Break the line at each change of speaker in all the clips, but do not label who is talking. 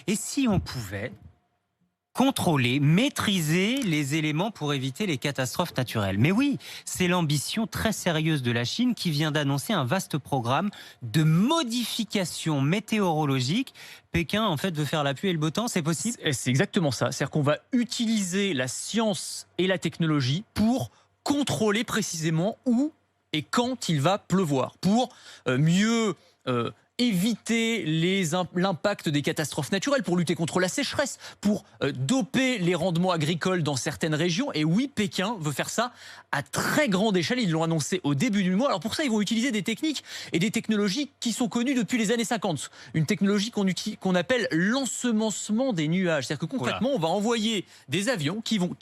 Et si on pouvait contrôler, maîtriser les éléments pour éviter les catastrophes naturelles? Mais oui, c'est l'ambition très sérieuse de la Chine qui vient d'annoncer un vaste programme de modification météorologique. Pékin, en fait, veut faire la pluie et le beau temps, c'est possible?
C'est exactement ça. C'est-à-dire qu'on va utiliser la science et la technologie pour contrôler précisément où et quand il va pleuvoir, pour mieux éviter l'impact des catastrophes naturelles, pour lutter contre la sécheresse, pour doper les rendements agricoles dans certaines régions. Et oui, Pékin veut faire ça à très grande échelle. Ils l'ont annoncé au début du mois. Alors pour ça, ils vont utiliser des techniques et des technologies qui sont connues depuis les années 50. Une technologie qu'on appelle l'ensemencement des nuages. C'est-à-dire que concrètement, on va envoyer des avions qui vont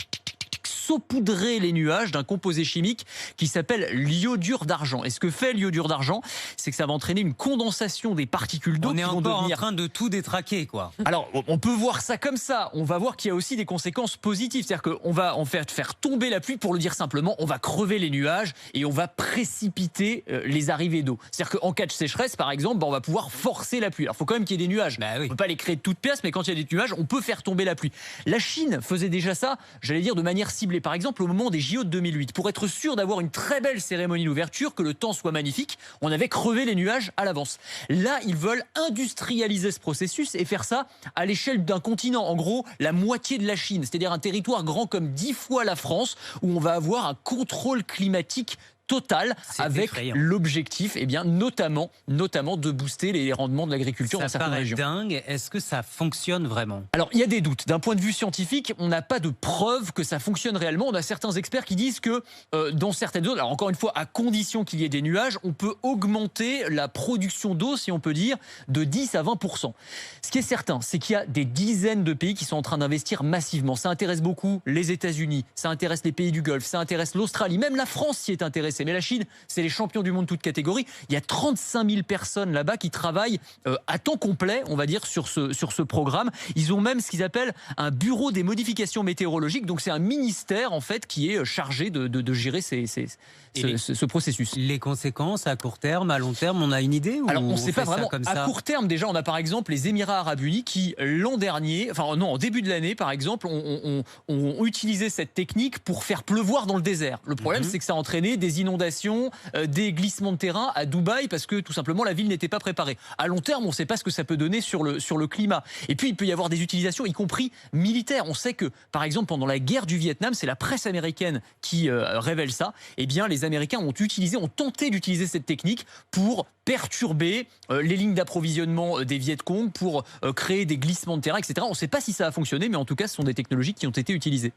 saupoudrer les nuages d'un composé chimique qui s'appelle l'iodure d'argent. Et ce que fait l'iodure d'argent, c'est que ça va entraîner une condensation des particules d'eau.
On est
qui vont
encore
devenir...
en train de tout détraquer, quoi.
Alors, on peut voir ça comme ça. On va voir qu'il y a aussi des conséquences positives. C'est-à-dire qu'on va en fait faire tomber la pluie, pour le dire simplement, on va crever les nuages et on va précipiter les arrivées d'eau. C'est-à-dire qu'en cas de sécheresse, par exemple, on va pouvoir forcer la pluie. Alors, il faut quand même qu'il y ait des nuages.
Bah oui.
On ne peut pas les créer de toutes pièces, mais quand il y a des nuages, on peut faire tomber la pluie. La Chine faisait déjà ça, j'allais dire, de manière ciblée. Par exemple, au moment des JO de 2008, pour être sûr d'avoir une très belle cérémonie d'ouverture, que le temps soit magnifique, on avait crevé les nuages à l'avance. Là, ils veulent industrialiser ce processus et faire ça à l'échelle d'un continent. En gros, la moitié de la Chine, c'est-à-dire un territoire grand comme 10 fois la France, où on va avoir un contrôle climatique total, avec
effrayant.
l'objectif, notamment de booster les rendements de l'agriculture dans
Ça
certaines
paraît
régions.
dingue. Est-ce que ça fonctionne vraiment?
Alors, il y a des doutes. D'un point de vue scientifique, on n'a pas de preuve que ça fonctionne réellement. On a certains experts qui disent que dans certaines zones, alors encore une fois, à condition qu'il y ait des nuages, on peut augmenter la production d'eau, si on peut dire, de 10 à 20%. Ce qui est certain, c'est qu'il y a des dizaines de pays qui sont en train d'investir massivement. Ça intéresse beaucoup les États-Unis, ça intéresse les pays du Golfe, ça intéresse l'Australie, même la France s'y est intéressée. Mais la Chine, c'est les champions du monde toutes catégories. Il y a 35 000 personnes là-bas qui travaillent à temps complet, on va dire, sur ce programme. Ils ont même ce qu'ils appellent un bureau des modifications météorologiques. Donc c'est un ministère en fait qui est chargé de gérer ce processus.
Les conséquences à court terme, à long terme, on a une idée?
Alors on ne
on
sait pas
fait ça
vraiment.
comme
À
ça
court terme, déjà, on a par exemple les Émirats Arabes Unis qui l'an dernier, en début de l'année par exemple, ont utilisé cette technique pour faire pleuvoir dans le désert. Le problème, c'est que ça a entraîné des inondations, des glissements de terrain à Dubaï parce que tout simplement la ville n'était pas préparée. À long terme, on ne sait pas ce que ça peut donner sur le climat. Et puis il peut y avoir des utilisations, y compris militaires. On sait que par exemple pendant la guerre du Vietnam, c'est la presse américaine qui révèle ça. Eh bien, les Américains ont tenté d'utiliser cette technique pour perturber les lignes d'approvisionnement des Viet Cong, pour créer des glissements de terrain, etc. On ne sait pas si ça a fonctionné, mais en tout cas, ce sont des technologies qui ont été utilisées.